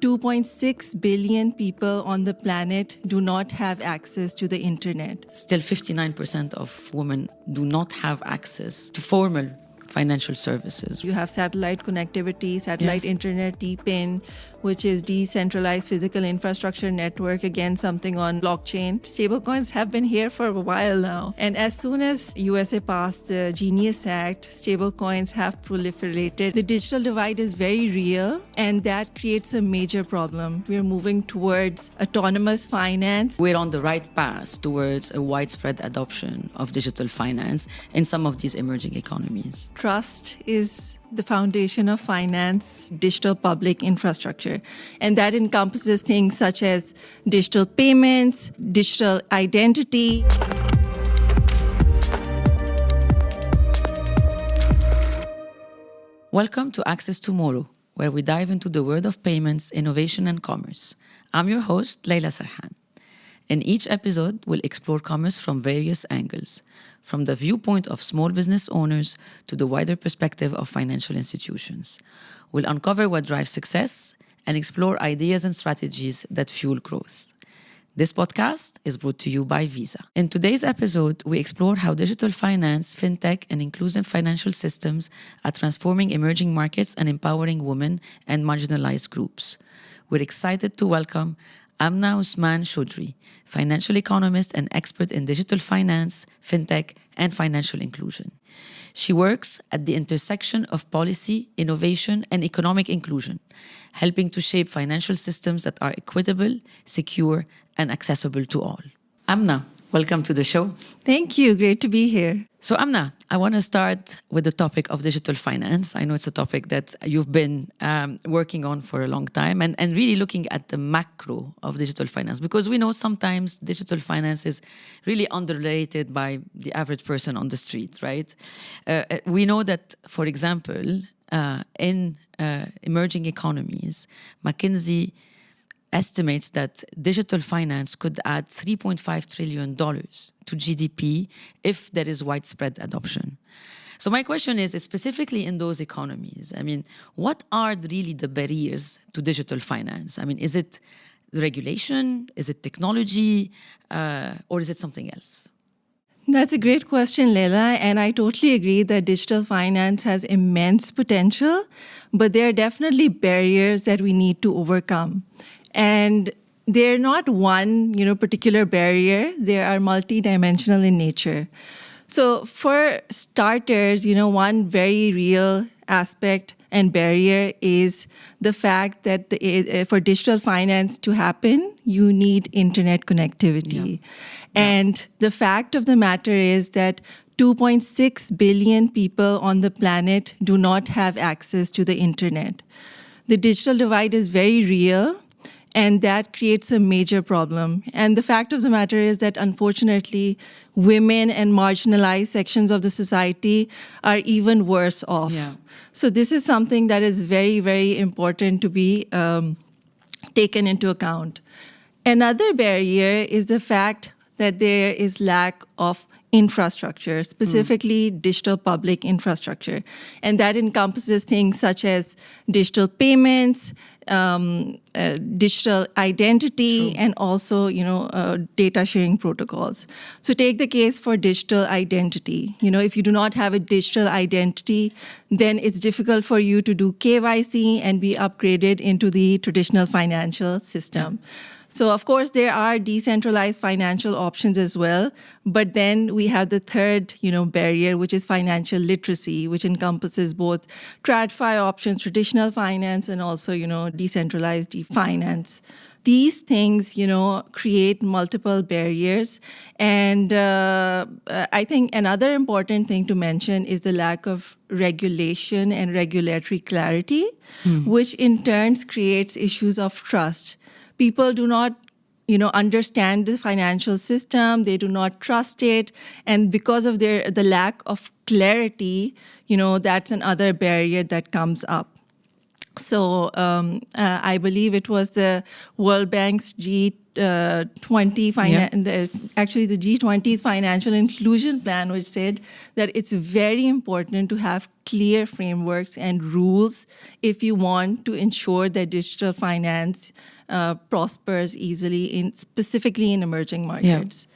2.6 billion people on the planet do not have access to the internet. Still 59% of women do not have access to formal financial services. You have satellite connectivity, satellite Yes. internet, DPIN, which is decentralized physical infrastructure network, again, something on blockchain. Stablecoins have been here for a while now. And as soon as USA passed the Genius Act, stablecoins have proliferated. The digital divide is very real, and that creates a major problem. We're moving towards autonomous finance. We're on the right path towards a widespread adoption of digital finance in some of these emerging economies. Trust is the foundation of finance, digital public infrastructure. And that encompasses things such as digital payments, digital identity. Welcome to Access Tomorrow, where we dive into the world of payments, innovation, and commerce. I'm your host, Leila Sarhan. In each episode, we'll explore commerce from various angles, from the viewpoint of small business owners to the wider perspective of financial institutions. We'll uncover what drives success and explore ideas and strategies that fuel growth. This podcast is brought to you by Visa. In today's episode, we explore how digital finance, fintech, and inclusive financial systems are transforming emerging markets and empowering women and marginalized groups. We're excited to welcome Amna Usman Chaudhry, financial economist and expert in digital finance, fintech, and financial inclusion. She works at the intersection of policy, innovation, and economic inclusion, helping to shape financial systems that are equitable, secure, and accessible to all. Amna, welcome to the show. Thank you. Great to be here. So Amna, I want to start with the topic of digital finance. I know it's a topic that you've been working on for a long time and really looking at the macro of digital finance, because we know sometimes digital finance is really underrated by the average person on the street, right? We know that, for example, in emerging economies, McKinsey estimates that digital finance could add $3.5 trillion to GDP if there is widespread adoption. So my question is, specifically in those economies, what are really the barriers to digital finance? Is it regulation? Is it technology? Or is it something else? That's a great question, Leila, and I totally agree that digital finance has immense potential, but there are definitely barriers that we need to overcome. And they're not one, particular barrier. They are multidimensional in nature. So for starters, one very real aspect and barrier is the fact that for digital finance to happen, you need internet connectivity. Yeah. And the fact of the matter is that 2.6 billion people on the planet do not have access to the internet. The digital divide is very real. And that creates a major problem. And the fact of the matter is that, unfortunately, women and marginalized sections of the society are even worse off. Yeah. So this is something that is very, very important to be taken into account. Another barrier is the fact that there is lack of infrastructure, specifically digital public infrastructure. And that encompasses things such as digital payments, digital identity, and also, data sharing protocols. So take the case for digital identity. If you do not have a digital identity, then it's difficult for you to do KYC and be upgraded into the traditional financial system. So, of course, there are decentralized financial options as well. But then we have the third, barrier, which is financial literacy, which encompasses both TradFi options, traditional finance, and also, decentralized finance. These things, create multiple barriers. And I think another important thing to mention is the lack of regulation and regulatory clarity, which in turn creates issues of trust. People do not, understand the financial system. They do not trust it. And because of the lack of clarity, that's another barrier that comes up. So I believe it was the World Bank's G20, actually the G20's financial inclusion plan, which said that it's very important to have clear frameworks and rules if you want to ensure that digital finance prospers easily, specifically in emerging markets.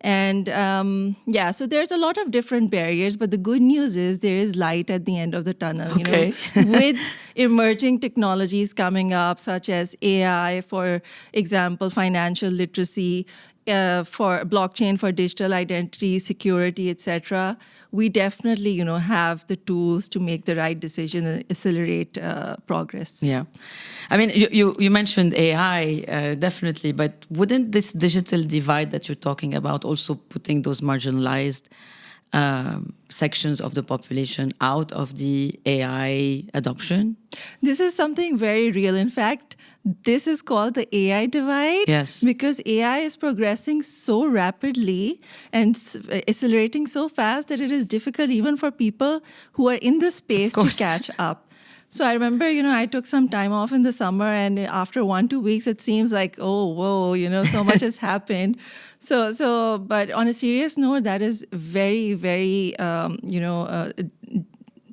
And so there's a lot of different barriers, but the good news is there is light at the end of the tunnel. Okay. With emerging technologies coming up, such as AI, for example, financial literacy, for blockchain, for digital identity, security, etc. We definitely, have the tools to make the right decision and accelerate progress. Yeah. I mean, you mentioned AI, definitely, but wouldn't this digital divide that you're talking about also putting those marginalized sections of the population out of the AI adoption? This is something very real. In fact, this is called the AI divide. Yes. Because AI is progressing so rapidly and accelerating so fast that it is difficult even for people who are in the space to catch up. So I remember, I took some time off in the summer, and after 1-2 weeks, it seems like, oh, whoa, so much has happened. But on a serious note, that is very, very,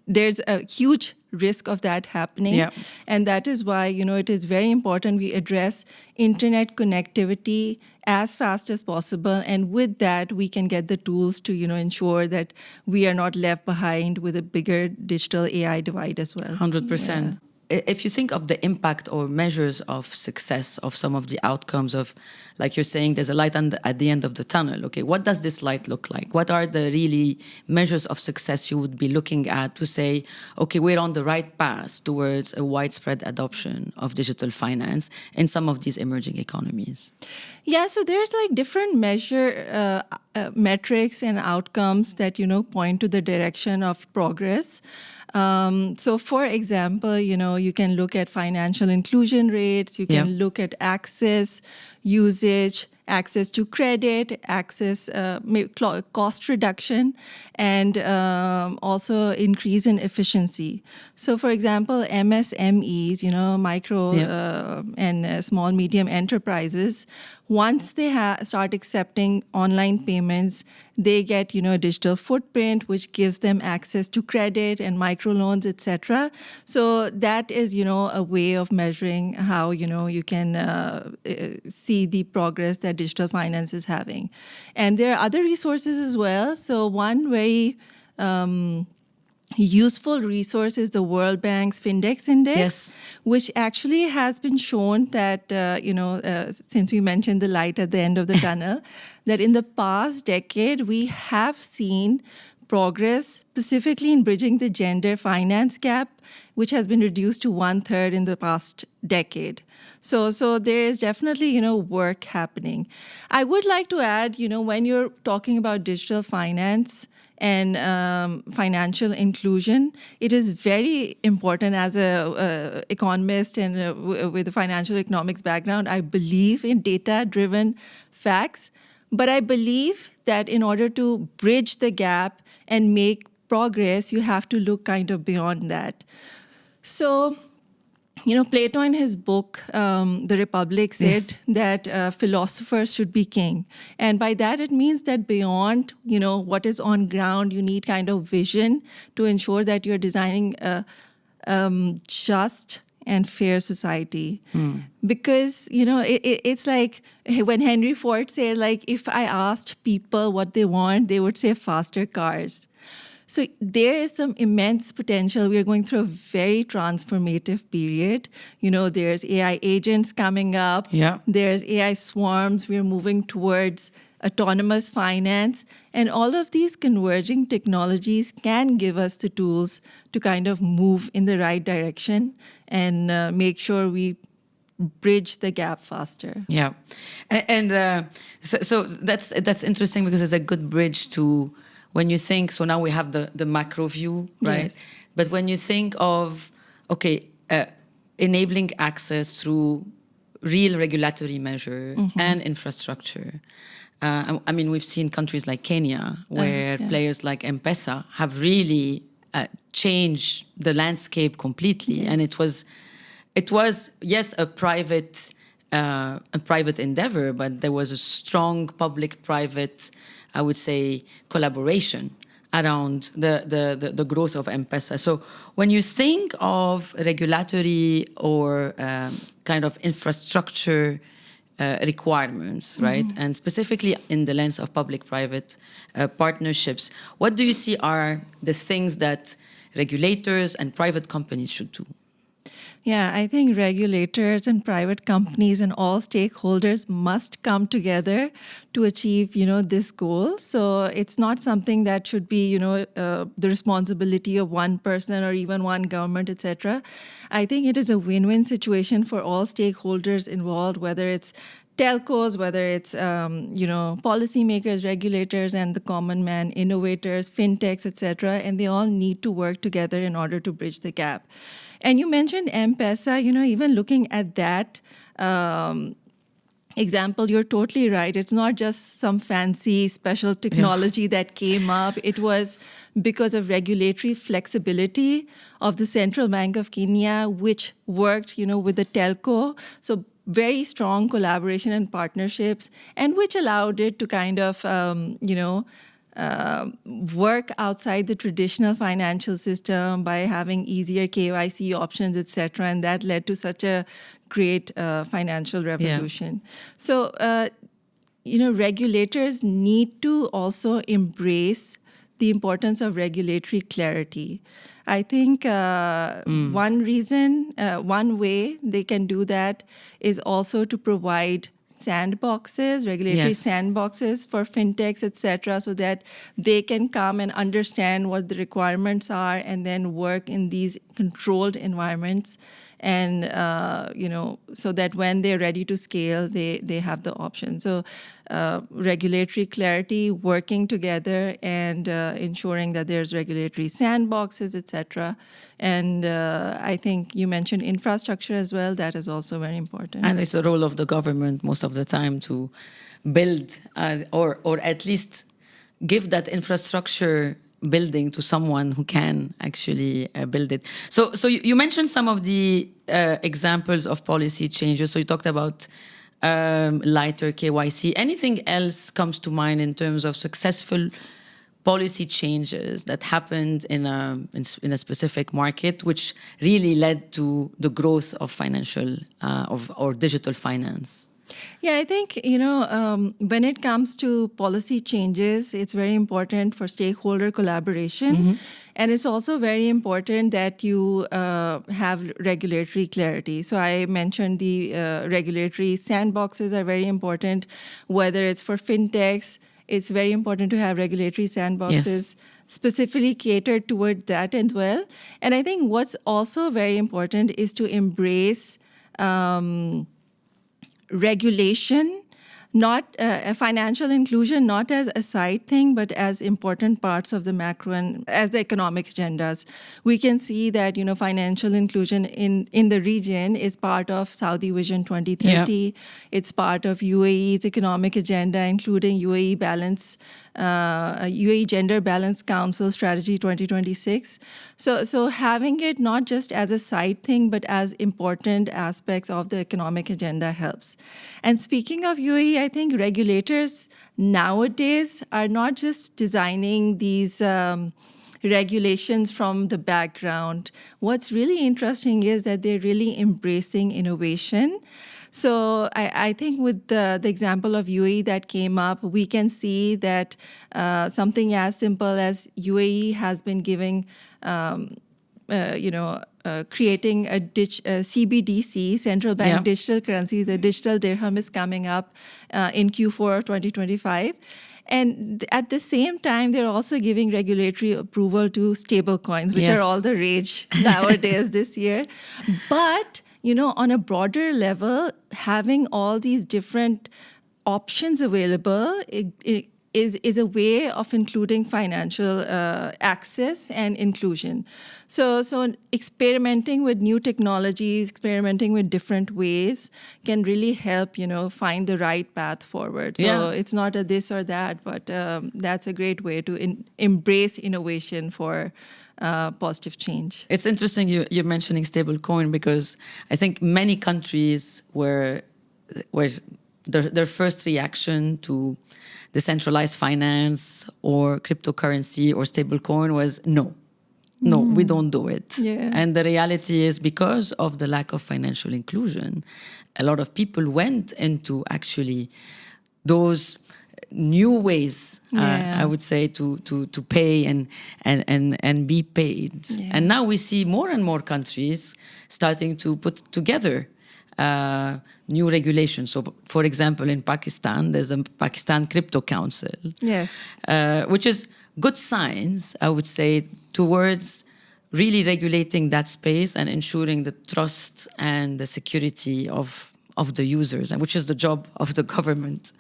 there's a huge risk of that happening. Yeah. And that is why, it is very important we address internet connectivity as fast as possible. And with that, we can get the tools to, ensure that we are not left behind with a bigger digital AI divide as well. 100%. Yeah. If you think of the impact or measures of success of some of the outcomes of, like you're saying, there's a light at the end of the tunnel. Okay, what does this light look like? What are the really measures of success you would be looking at to say, okay, we're on the right path towards a widespread adoption of digital finance in some of these emerging economies? Yeah, so there's like different metrics and outcomes that, point to the direction of progress. So for example, you can look at financial inclusion rates, you can look at access, usage, access to credit, access, cost reduction, and also increase in efficiency. So for example, MSMEs, micro and small, medium enterprises, once they start accepting online payments, they get, a digital footprint, which gives them access to credit and microloans, etc. So that is, a way of measuring how, you can see the progress that digital finance is having. And there are other resources as well. So one very useful resource is the World Bank's Findex Index, which actually has been shown that, since we mentioned the light at the end of the tunnel, that in the past decade, we have seen progress, specifically in bridging the gender finance gap, which has been reduced to 1/3 in the past decade. So there is definitely, work happening. I would like to add, when you're talking about digital finance and financial inclusion, it is very important. As a economist and with a financial economics background, I believe in data-driven facts. But I believe that in order to bridge the gap and make progress, you have to look kind of beyond that. So, Plato in his book, The Republic, said that philosophers should be king. And by that, it means that beyond, what is on ground, you need kind of vision to ensure that you're designing a just and fair society. Because, it's like when Henry Ford said, like, if I asked people what they want, they would say faster cars. So there is some immense potential. We are going through a very transformative period. There's AI agents coming up. Yeah. There's AI swarms. We're moving towards autonomous finance. And all of these converging technologies can give us the tools to kind of move in the right direction and make sure we bridge the gap faster. Yeah. And so that's interesting, because it's a good bridge to when you think, so now we have the macro view, right? Yes. But when you think of, enabling access through real regulatory measure and infrastructure. I mean, we've seen countries like Kenya where players like M-Pesa have really changed the landscape completely. Yes. And it was it was, yes, a private endeavor, but there was a strong public-private, I would say, collaboration around the growth of M-Pesa. So when you think of regulatory or kind of infrastructure requirements, right? And specifically in the lens of public-private partnerships, what do you see are the things that regulators and private companies should do? Yeah, I think regulators and private companies and all stakeholders must come together to achieve, this goal. So it's not something that should be, the responsibility of one person or even one government, etc. I think it is a win-win situation for all stakeholders involved, whether it's telcos, whether it's policymakers, regulators, and the common man, innovators, fintechs, etc. And they all need to work together in order to bridge the gap. And you mentioned M-Pesa, even looking at that example, you're totally right. It's not just some fancy special technology that came up. It was because of regulatory flexibility of the Central Bank of Kenya, which worked, with the telco. So very strong collaboration and partnerships, and which allowed it to kind of, work outside the traditional financial system by having easier KYC options, etc. And that led to such a great financial revolution. Yeah. So, regulators need to also embrace the importance of regulatory clarity. I think one way they can do that is also to provide sandboxes, regulatory sandboxes for fintechs, etc., so that they can come and understand what the requirements are and then work in these controlled environments. And, so that when they're ready to scale, they have the option. So regulatory clarity, working together, and ensuring that there's regulatory sandboxes, etc. And I think you mentioned infrastructure as well. That is also very important. And it's the role of the government most of the time to build or at least give that infrastructure building to someone who can actually build it. So you mentioned some of the examples of policy changes. So you talked about lighter KYC. Anything else comes to mind in terms of successful policy changes that happened in a specific market, which really led to the growth of financial or digital finance? Yeah, I think, when it comes to policy changes, it's very important for stakeholder collaboration. Mm-hmm. And it's also very important that you have regulatory clarity. So I mentioned the regulatory sandboxes are very important, whether it's for fintechs. It's very important to have regulatory sandboxes specifically catered toward that as well. And I think what's also very important is to embrace regulation, not financial inclusion, not as a side thing, but as important parts of the macro and as the economic agendas. We can see that, financial inclusion in the region is part of Saudi Vision 2030. Yeah. It's part of UAE's economic agenda, including UAE Gender Balance Council Strategy 2026. So having it not just as a side thing, but as important aspects of the economic agenda helps. And speaking of UAE, I think regulators nowadays are not just designing these regulations from the background. What's really interesting is that they're really embracing innovation. So I think with the example of UAE that came up, we can see that something as simple as UAE has been giving, creating a CBDC, central bank digital currency. The digital dirham is coming up in Q4 of 2025. And at the same time, they're also giving regulatory approval to stable coins, which are all the rage nowadays this year. But on a broader level, having all these different options available is a way of including financial access and inclusion. So experimenting with new technologies, experimenting with different ways can really help, find the right path forward. So it's not a this or that, but that's a great way to embrace innovation for positive change. It's interesting you're mentioning stablecoin because I think many countries were their first reaction to decentralized finance or cryptocurrency or stablecoin was no. No, we don't do it. Yeah. And the reality is because of the lack of financial inclusion, a lot of people went into actually those new ways, I would say, to pay and be paid. Yeah. And now we see more and more countries starting to put together new regulations. So, for example, in Pakistan, there's a Pakistan Crypto Council. Yes. Which is good signs, I would say, towards really regulating that space and ensuring the trust and the security of the users, and which is the job of the government.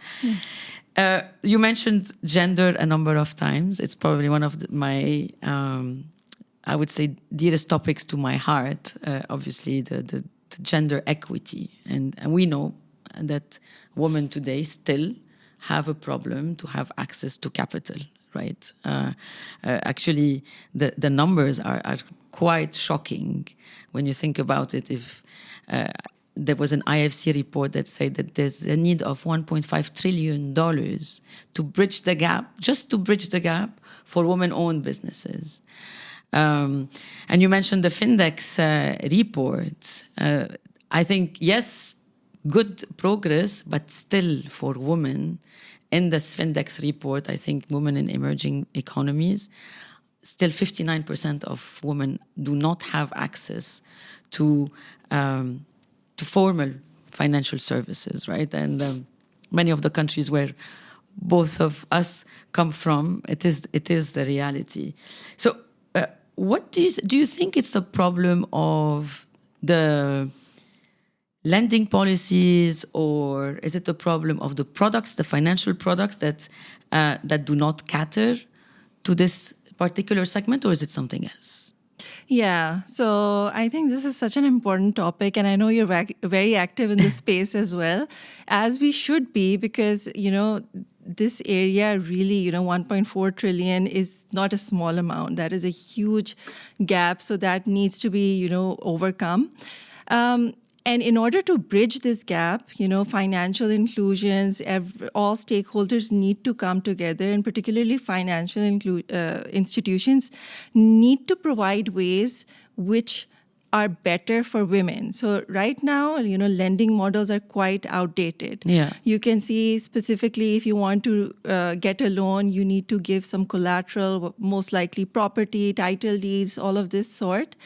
You mentioned gender a number of times. It's probably one of my, I would say, dearest topics to my heart. Obviously, the gender equity. And we know that women today still have a problem to have access to capital, right? Actually, the numbers are quite shocking when you think about it. If there was an IFC report that said that there's a need of $1.5 trillion to bridge the gap, just to bridge the gap for women-owned businesses. And you mentioned the Findex report. I think, yes, good progress, but still for women, in the Findex report, I think women in emerging economies, still 59% of women do not have access to formal financial services, right? And many of the countries where both of us come from, it is the reality. So, what do you think it's a problem of the lending policies, or is it a problem of the products, the financial products that do not cater to this particular segment, or is it something else? Yeah, so I think this is such an important topic, and I know you're very active in this space as well, as we should be, because, this area really, 1.4 trillion is not a small amount. That is a huge gap, so that needs to be, overcome. And in order to bridge this gap, financial inclusions, all stakeholders need to come together, and particularly financial institutions need to provide ways which are better for women. So right now, lending models are quite outdated. Yeah. You can see specifically if you want to get a loan, you need to give some collateral, most likely property, title deeds, all of this sort.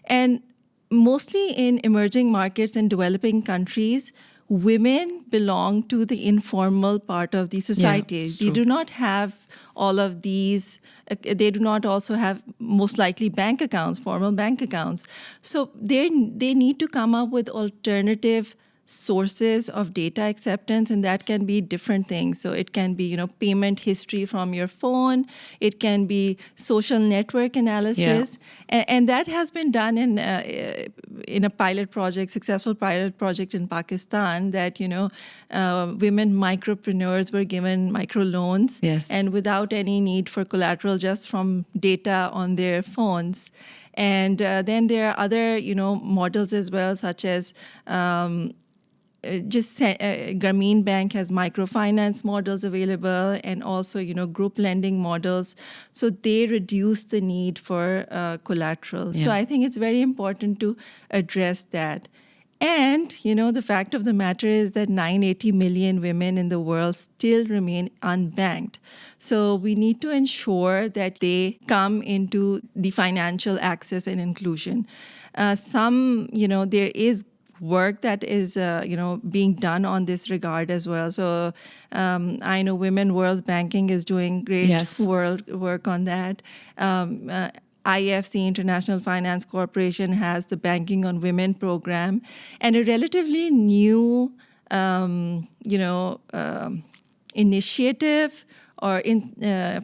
And mostly in emerging markets and developing countries, women belong to the informal part of the society. Yeah, they do not have all of these. They do not also have, most likely, bank accounts, formal bank accounts. So they need to come up with alternative sources of data acceptance, and that can be different things. So it can be, payment history from your phone. It can be social network analysis, and that has been done in a pilot project, successful pilot project in Pakistan. That women micropreneurs were given microloans, Yes. and without any need for collateral, just from data on their phones. And then there are other, models as well, such as Grameen Bank has microfinance models available, and also, group lending models. So they reduce the need for collateral. Yeah. So I think it's very important to address that. And, the fact of the matter is that 980 million women in the world still remain unbanked. So we need to ensure that they come into the financial access and inclusion. There is work that is, being done on this regard as well. So I know Women World Banking is doing great work on that. IFC, International Finance Corporation, has the Banking on Women program, and a relatively new, initiative or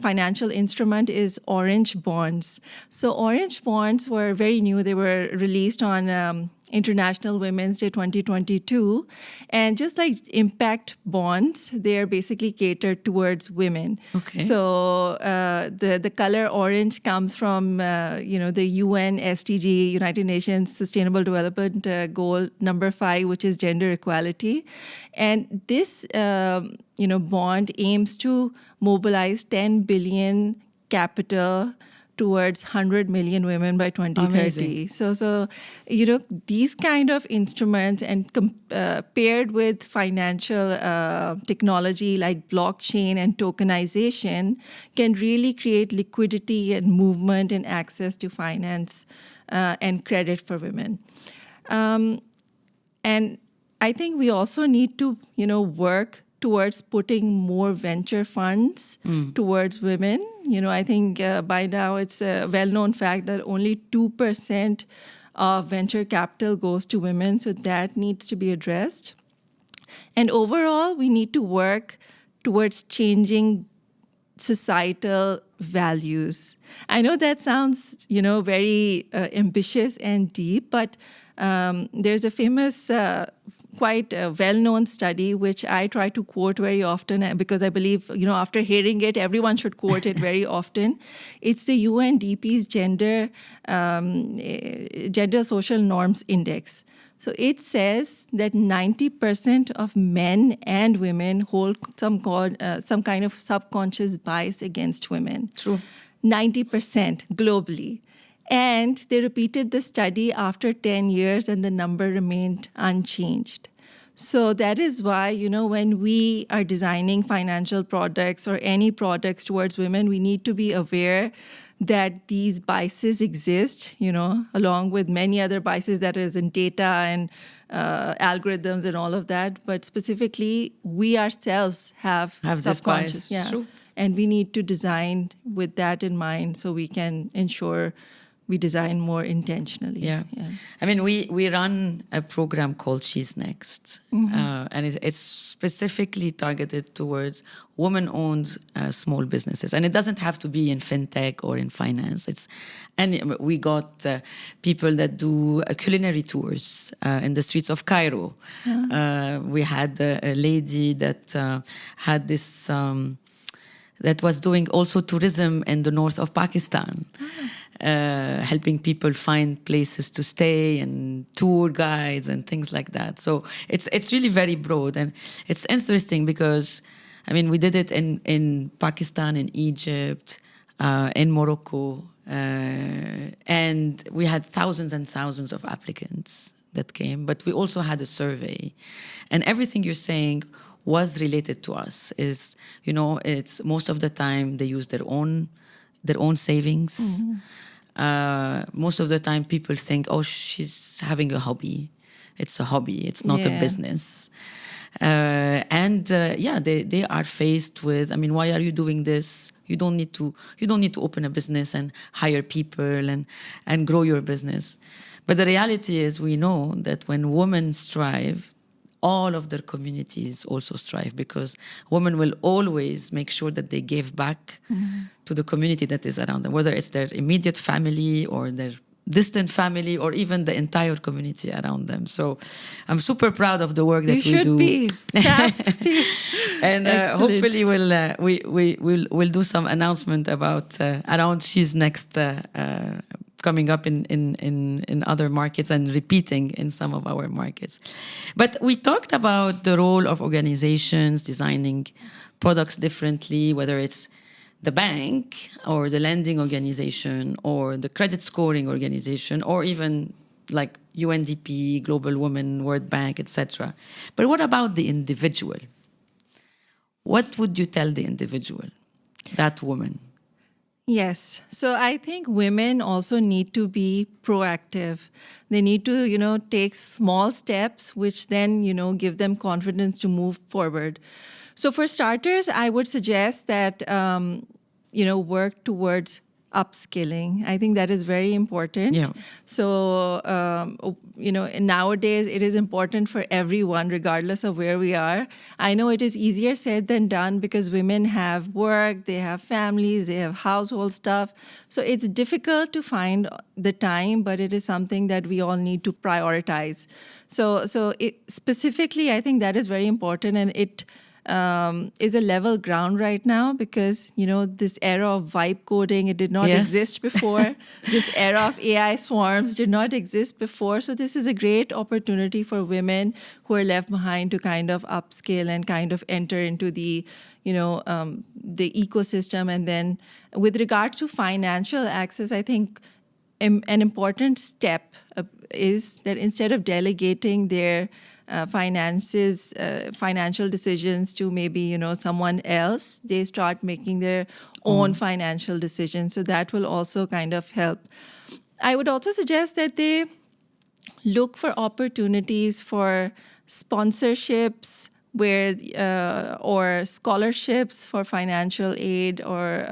financial instrument is orange bonds. So orange bonds were very new. They were released on International Women's Day 2022. And just like impact bonds, they are basically catered towards women. Okay. So the color orange comes from the UN SDG, United Nations Sustainable Development Goal number 5, which is gender equality. And this bond aims to mobilize 10 billion capital towards 100 million women by 2030. Amazing. So these kind of instruments and paired with financial technology like blockchain and tokenization can really create liquidity and movement and access to finance and credit for women. And I think we also need to, work towards putting more venture funds towards women. I think by now it's a well-known fact that only 2% of venture capital goes to women, so that needs to be addressed. And overall, we need to work towards changing societal values. I know that sounds, very ambitious and deep, but there's a famous quite a well-known study, which I try to quote very often because I believe, after hearing it, everyone should quote it very often. It's the UNDP's Gender Social Norms Index. So it says that 90% of men and women hold some kind of subconscious bias against women. True. 90% globally. And they repeated the study after 10 years and the number remained unchanged. So that is why, when we are designing financial products or any products towards women, we need to be aware that these biases exist, along with many other biases that is in data and algorithms and all of that. But specifically, we ourselves have this subconscious. bias. Yeah. True. And we need to design with that in mind so we can ensure we design more intentionally. Yeah. I mean, we run a program called She's Next, and it's specifically targeted towards women-owned small businesses. And it doesn't have to be in fintech or in finance. We got people that do culinary tours in the streets of Cairo. We had a lady that had this... that was doing also tourism in the north of Pakistan, helping people find places to stay and tour guides and things like that. So it's really very broad. And it's interesting because, we did it in Pakistan, in Egypt, in Morocco, and we had thousands and thousands of applicants that came. But we also had a survey. And everything you're saying was related to us. It's most of the time they use their own savings. Most of the time people think, oh, she's having a hobby. It's a hobby. It's not a business. They are faced with, why are you doing this? You don't need to open a business and hire people and grow your business. But the reality is, we know that when women strive, all of their communities also strive, because women will always make sure that they give back to the community that is around them, whether it's their immediate family or their distant family or even the entire community around them. So I'm super proud of the work that we do. You should be. And hopefully we'll do some announcement about around She's Next coming up in other markets and repeating in some of our markets. But we talked about the role of organizations designing products differently, whether it's the bank or the lending organization or the credit scoring organization or even like UNDP, Global Women, World Bank, etc. But what about the individual? What would you tell the individual, that woman? Yes. So I think women also need to be proactive. They need to, take small steps, which then, give them confidence to move forward. So for starters, I would suggest that, work towards upskilling. I think that is very important. Yeah. So, nowadays it is important for everyone, regardless of where we are. I know it is easier said than done because women have work, they have families, they have household stuff. So it's difficult to find the time, but it is something that we all need to prioritize. So specifically, I think that is very important, and it is a level ground right now because this era of vibe coding, it did not Yes. exist before. This era of AI swarms did not exist before. So this is a great opportunity for women who are left behind to kind of upskill and kind of enter into the the ecosystem. And then with regards to financial access, I think an important step is that instead of delegating their financial decisions to maybe someone else, they start making their own financial decisions. So that will also kind of help. I would also suggest that they look for opportunities for sponsorships where or scholarships for financial aid or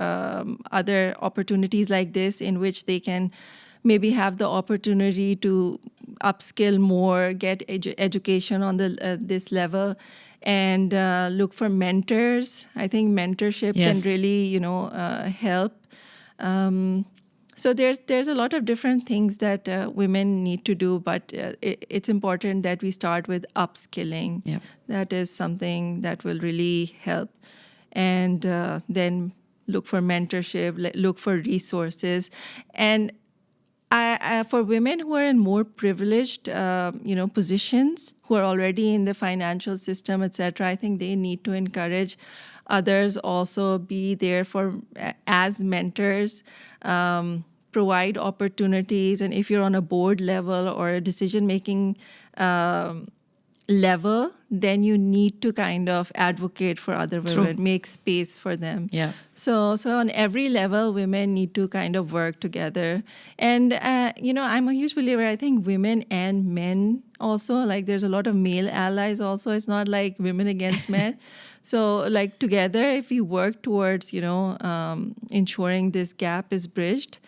other opportunities like this in which they can maybe have the opportunity to upskill more, get education on this level, and look for mentors. I think mentorship Yes. can really help. So there's a lot of different things that women need to do, but it's important that we start with upskilling. Yeah. That is something that will really help. And then look for mentorship, look for resources. And for women who are in more privileged, positions, who are already in the financial system, etc., I think they need to encourage others also be there for as mentors, provide opportunities, and if you're on a board level or a decision-making level, then you need to kind of advocate for other women, True. make space for them. Yeah. So on every level, women need to kind of work together. And, I'm a huge believer, I think women and men also, like there's a lot of male allies also. It's not like women against men. So like together, if we work towards, ensuring this gap is bridged,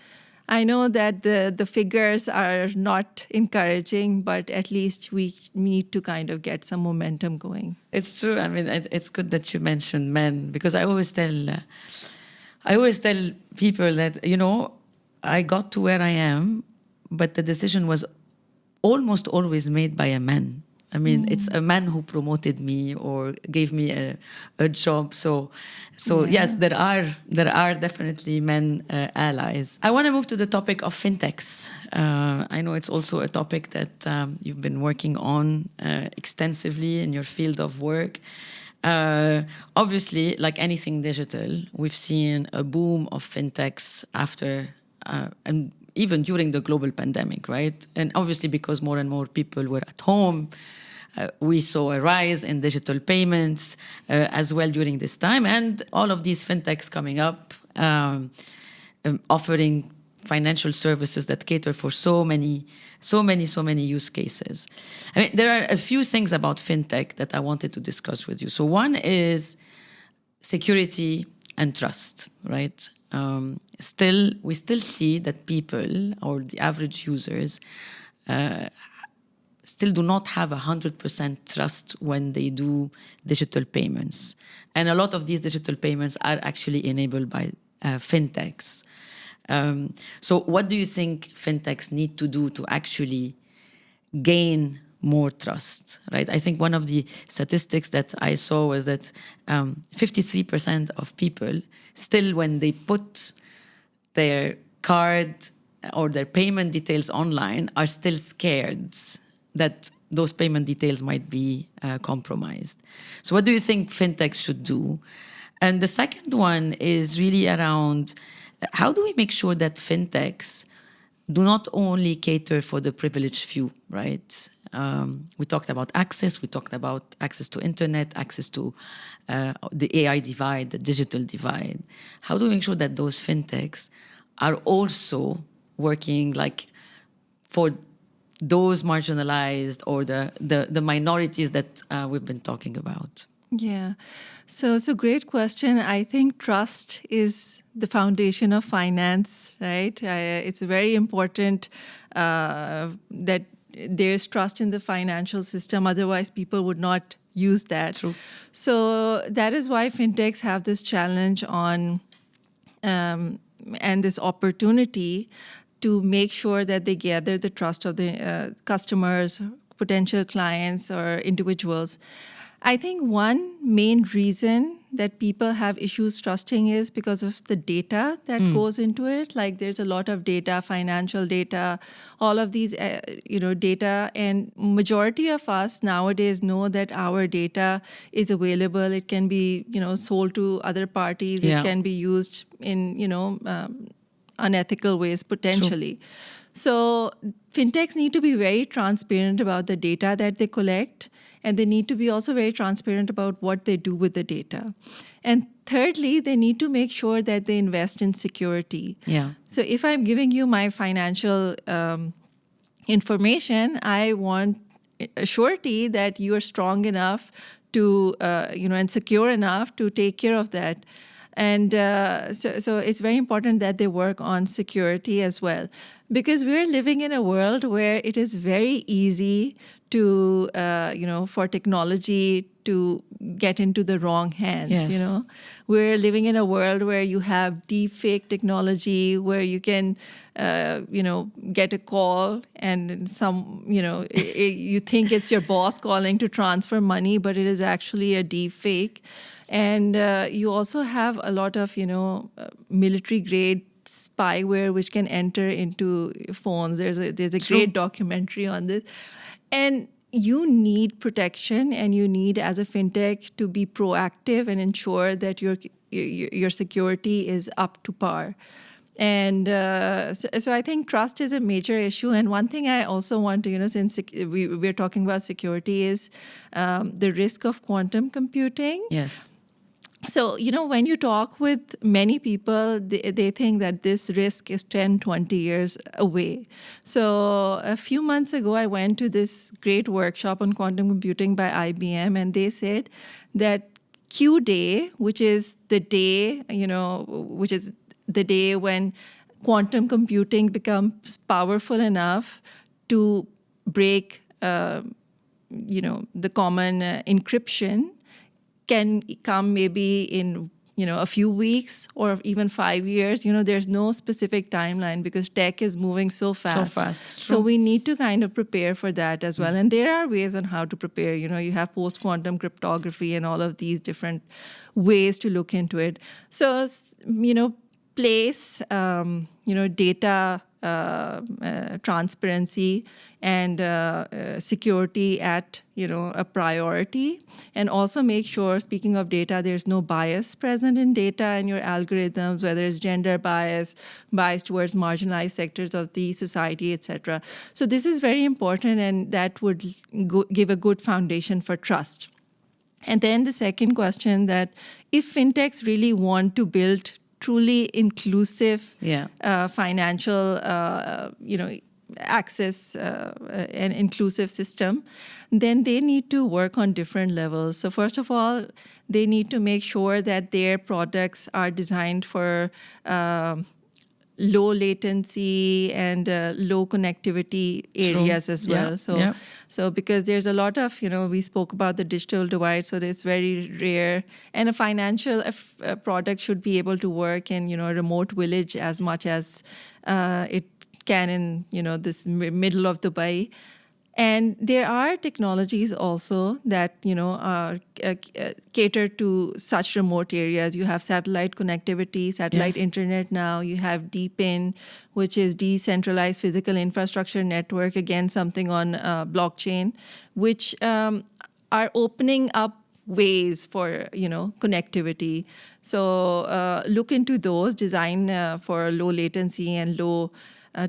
I know that the figures are not encouraging, but at least we need to kind of get some momentum going. It's true. I mean, it's good that you mentioned men because I always tell people that I got to where I am, but the decision was almost always made by a man. I mean, it's a man who promoted me or gave me a job. So yes, there are definitely men allies. I want to move to the topic of fintechs. I know it's also a topic that you've been working on extensively in your field of work. Obviously, like anything digital, we've seen a boom of fintechs after and even during the global pandemic, right? And obviously because more and more people were at home, we saw a rise in digital payments as well during this time. And all of these fintechs coming up, offering financial services that cater for so many use cases. I mean, there are a few things about fintech that I wanted to discuss with you. So one is security and trust, right? We still see that people or the average users still do not have 100% trust when they do digital payments. And a lot of these digital payments are actually enabled by fintechs. So what do you think fintechs need to do to actually gain more trust, right? I think one of the statistics that I saw was that 53% of people still, when they put their card or their payment details online, are still scared that those payment details might be compromised. So what do you think fintechs should do? And the second one is really around how do we make sure that fintechs do not only cater for the privileged few, right? We talked about access, we talked about access to internet, access to the AI divide, the digital divide. How do we make sure that those fintechs are also working like for those marginalized or the minorities that we've been talking about? Yeah. So great question. I think trust is the foundation of finance, right? It's very important that there's trust in the financial system. Otherwise, people would not use that. True. So that is why fintechs have this challenge on and this opportunity to make sure that they gather the trust of the customers, potential clients, or individuals. I think one main reason that people have issues trusting is because of the data that goes into it. Like there's a lot of data, financial data, all of these, data, and majority of us nowadays know that our data is available. It can be, sold to other parties. Yeah. It can be used in, unethical ways potentially. So fintechs need to be very transparent about the data that they collect, and they need to be also very transparent about what they do with the data. And thirdly, they need to make sure that they invest in security. Yeah. So if I'm giving you my financial information, I want a surety that you are strong enough to, and secure enough to take care of that. And so it's very important that they work on security as well, because we're living in a world where it is very easy to, for technology to get into the wrong hands. Yes. We're living in a world where you have deep fake technology, where you can, get a call and you think it's your boss calling to transfer money, but it is actually a deep fake. And you also have a lot of, military grade spyware which can enter into phones. There's a great documentary on this. And you need protection, and you need, as a fintech, to be proactive and ensure that your security is up to par. And so I think trust is a major issue. And one thing I also want to, since we're talking about security, is the risk of quantum computing. Yes. So, when you talk with many people, they think that this risk is 10, 20 years away. So a few months ago, I went to this great workshop on quantum computing by IBM, and they said that Q day, which is the day, when quantum computing becomes powerful enough to break, the common encryption, can come maybe in a few weeks or even 5 years. There's no specific timeline because tech is moving so fast. So fast. So we need to kind of prepare for that as well. And there are ways on how to prepare. You have post-quantum cryptography and all of these different ways to look into it. So, place, data transparency and security at, a priority. And also make sure, speaking of data, there's no bias present in data and your algorithms, whether it's gender bias towards marginalized sectors of the society, etc. So this is very important, and that would give a good foundation for trust. And then the second question, that if fintechs really want to build truly inclusive financial, access and inclusive system, then they need to work on different levels. So first of all, they need to make sure that their products are designed for low latency and low connectivity areas as well. So because there's a lot of, we spoke about the digital divide, so it's very rare. And a financial product should be able to work in, a remote village as much as it can in, this middle of Dubai. And there are technologies also that, cater to such remote areas. You have satellite connectivity, satellite internet now. You have DeepIn, which is decentralized physical infrastructure network, again, something on blockchain, which are opening up ways for, connectivity. So look into those, design for low latency and low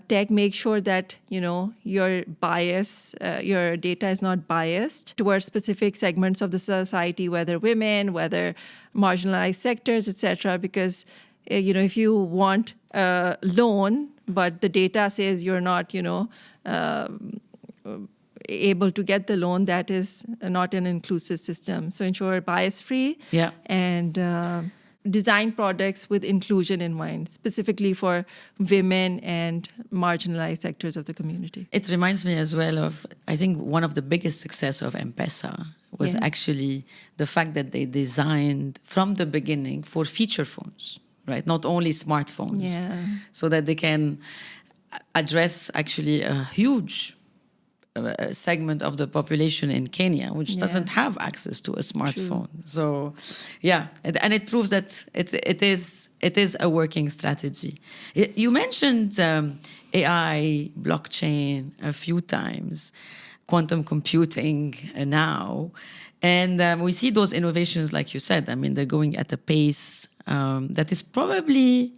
tech. Make sure that your bias, your data is not biased towards specific segments of the society, whether women, whether marginalized sectors, etc. Because if you want a loan, but the data says you're not, able to get the loan, that is not an inclusive system. So ensure bias-free Yeah. and design products with inclusion in mind, specifically for women and marginalized sectors of the community. It reminds me as well of, I think one of the biggest success of M-Pesa was Yes. actually the fact that they designed from the beginning for feature phones, right? Not only smartphones. Yeah. So that they can address actually a huge segment of the population in Kenya, which Yeah. doesn't have access to a smartphone. So, yeah, and it proves that it is a working strategy. You mentioned AI, blockchain a few times, quantum computing now, and we see those innovations, like you said. I mean, they're going at a pace that is probably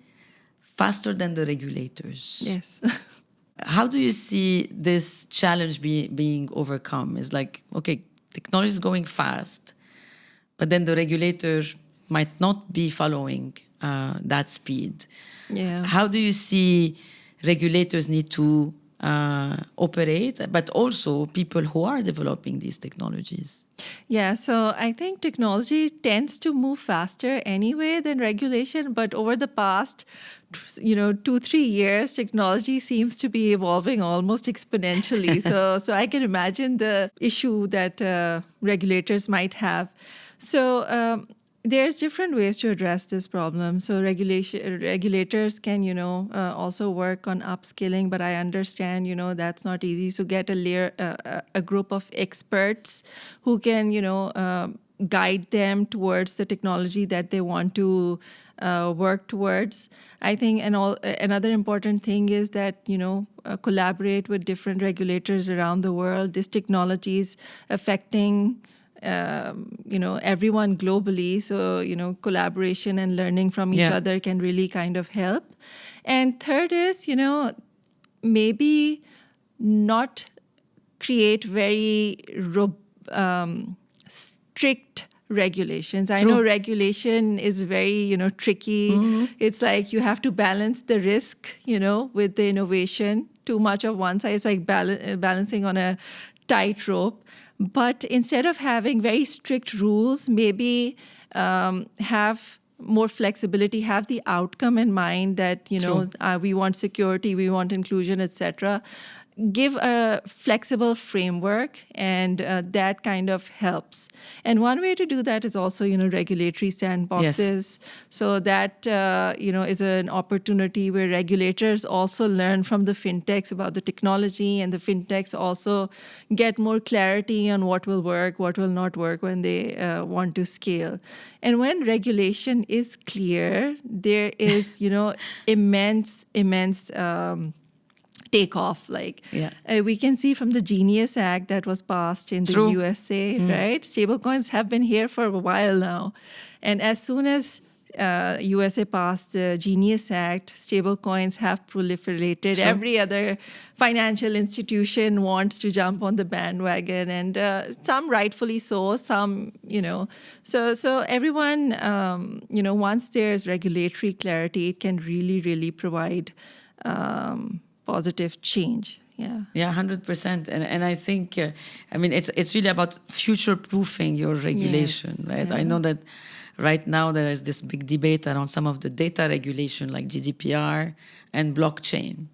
faster than the regulators. Yes. How do you see this challenge being overcome? It's like, okay, technology is going fast, but then the regulator might not be following that speed. Yeah. How do you see regulators need to operate, but also people who are developing these technologies? Yeah, so I think technology tends to move faster anyway than regulation, but over the past 2-3 years, technology seems to be evolving almost exponentially. So I can imagine the issue that regulators might have. So there's different ways to address this problem. So regulators can, also work on upskilling, but I understand, that's not easy. So get a group of experts who can, guide them towards the technology that they want to work towards. I think another important thing is that, collaborate with different regulators around the world. This technology is affecting everyone globally. So, collaboration and learning from each Yeah. other can really kind of help. And third is, maybe not create very strict regulations. I know regulation is very, tricky. Mm-hmm. It's like you have to balance the risk, with the innovation. Too much of one side is like balancing on a tightrope. But instead of having very strict rules, maybe have more flexibility, have the outcome in mind that, we want security, we want inclusion, etc. Give a flexible framework, and that kind of helps. And one way to do that is also, regulatory sandboxes. Yes. So that, is an opportunity where regulators also learn from the fintechs about the technology, and the fintechs also get more clarity on what will work, what will not work when they want to scale. And when regulation is clear, there is, immense takeoff. We can see from the Genius Act that was passed in the True. USA, right? Stablecoins have been here for a while now. And as soon as USA passed the Genius Act, stablecoins have proliferated. True. Every other financial institution wants to jump on the bandwagon, and some rightfully so, some, So everyone, once there's regulatory clarity, it can really, really provide positive change. Yeah. Yeah, 100%. And I think, it's really about future-proofing your regulation, Yes, right? yeah. I know that right now there is this big debate around some of the data regulation like GDPR and blockchain,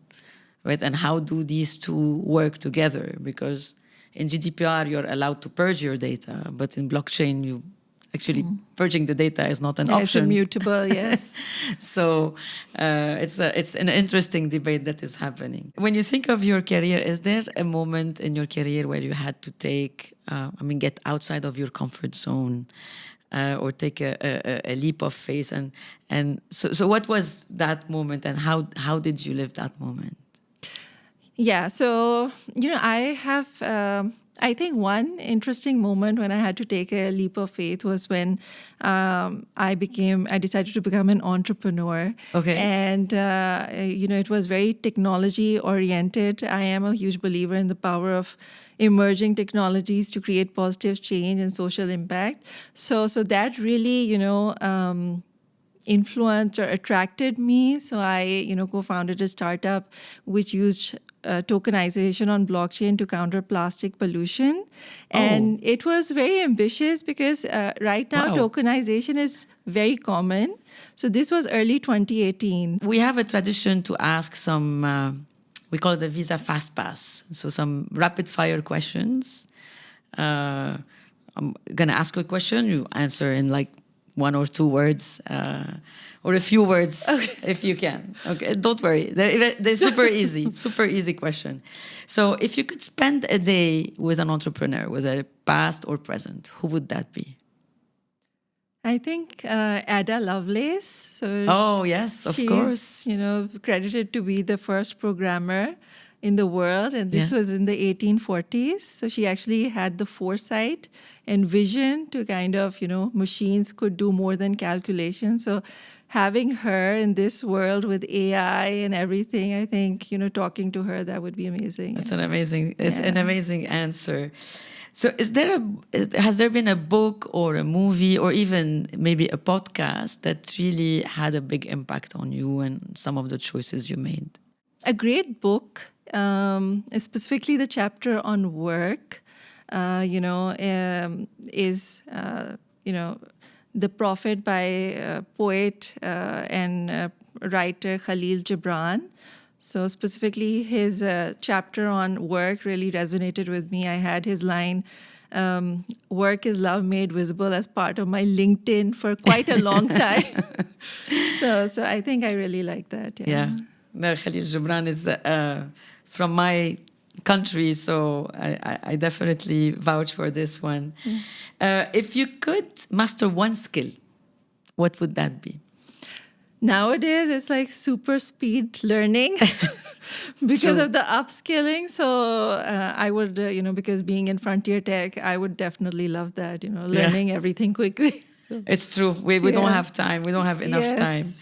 right? And how do these two work together? Because in GDPR, you're allowed to purge your data, but in blockchain, actually purging the data is not an Yeah, it's option. immutable, yes. So it's an interesting debate that is happening. When you think of your career, is there a moment in your career where you had to get outside of your comfort zone, or take a leap of faith? And so what was that moment, and how did you live that moment? Yeah, so, I have, I think one interesting moment when I had to take a leap of faith was when I decided to become an entrepreneur. Okay. And, it was very technology oriented. I am a huge believer in the power of emerging technologies to create positive change and social impact. So that really, influenced or attracted me. So I, co-founded a startup which used tokenization on blockchain to counter plastic pollution. And it was very ambitious because right now Wow. tokenization is very common. So this was early 2018. We have a tradition to ask some, we call it the Visa Fast Pass. So some rapid fire questions. I'm going to ask you a question. You answer in like 1 or 2 words or a few words if you can. Okay, don't worry. They're super easy, super easy question. So if you could spend a day with an entrepreneur, whether past or present, who would that be? I think Ada Lovelace. So Oh, yes, of she's, course. credited to be the first programmer in the world, and this Yeah. was in the 1840s. So she actually had the foresight and vision to kind of, machines could do more than calculations. So having her in this world with AI and everything, I think, talking to her, that would be amazing. It's an amazing answer. So has there been a book or a movie or even maybe a podcast that really had a big impact on you and some of the choices you made? A great book, specifically the chapter on work, is, The Prophet by poet and writer Khalil Gibran. So specifically his chapter on work really resonated with me. I had his line, work is love made visible, as part of my LinkedIn for quite a long time. So I think I really like that. Yeah. No, Khalil Gibran is from my country, so I definitely vouch for this one. If you could master one skill, what would that be? Nowadays, it's like super speed learning because True. of the upskilling. So I would, because being in frontier tech, I would definitely love that, learning everything quickly. So, It's true. We don't Yeah. have time. We don't have enough Yes.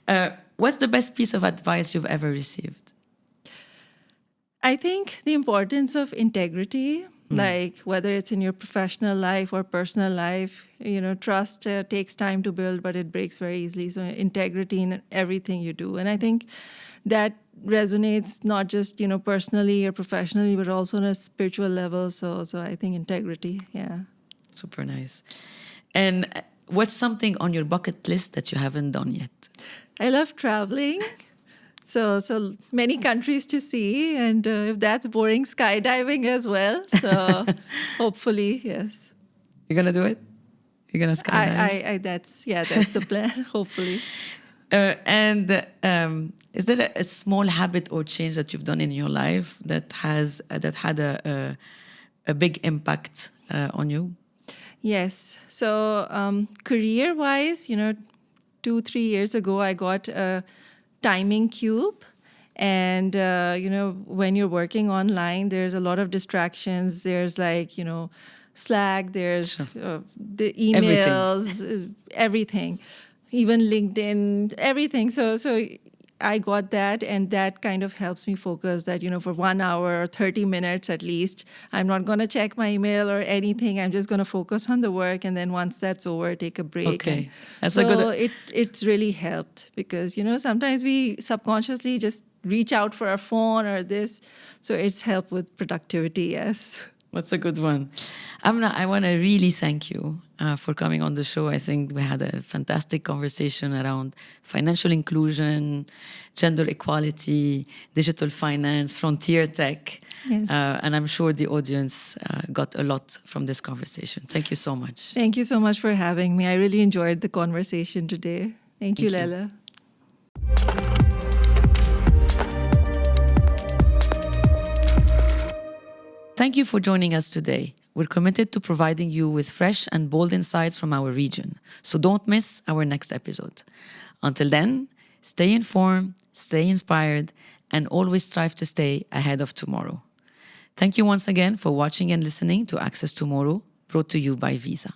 time. What's the best piece of advice you've ever received? I think the importance of integrity, like whether it's in your professional life or personal life, trust takes time to build, but it breaks very easily. So integrity in everything you do. And I think that resonates not just, personally or professionally, but also on a spiritual level. So I think integrity, yeah. Super nice. And what's something on your bucket list that you haven't done yet? I love traveling. So many countries to see, and if that's boring, skydiving as well. So hopefully, yes. You're gonna do it? You're gonna skydive? That's the plan. Hopefully. And is there a small habit or change that you've done in your life that had a big impact on you? Yes. So career-wise, 2-3 years ago, I got a timing cube. And, when you're working online, there's a lot of distractions. There's Slack, there's the emails, everything, even LinkedIn, everything. So I got that, and that kind of helps me focus that, for 1 hour or 30 minutes at least, I'm not going to check my email or anything. I'm just going to focus on the work. And then once that's over, take a break. Okay. That's It's really helped because, sometimes we subconsciously just reach out for our phone or this. So it's helped with productivity, yes. That's a good one. Amna, I want to really thank you for coming on the show. I think we had a fantastic conversation around financial inclusion, gender equality, digital finance, frontier tech. Yes. And I'm sure the audience got a lot from this conversation. Thank you so much. Thank you so much for having me. I really enjoyed the conversation today. Thank you, Leila. Thank you for joining us today. We're committed to providing you with fresh and bold insights from our region, so don't miss our next episode. Until then, stay informed, stay inspired, and always strive to stay ahead of tomorrow. Thank you once again for watching and listening to Access Tomorrow, brought to you by Visa.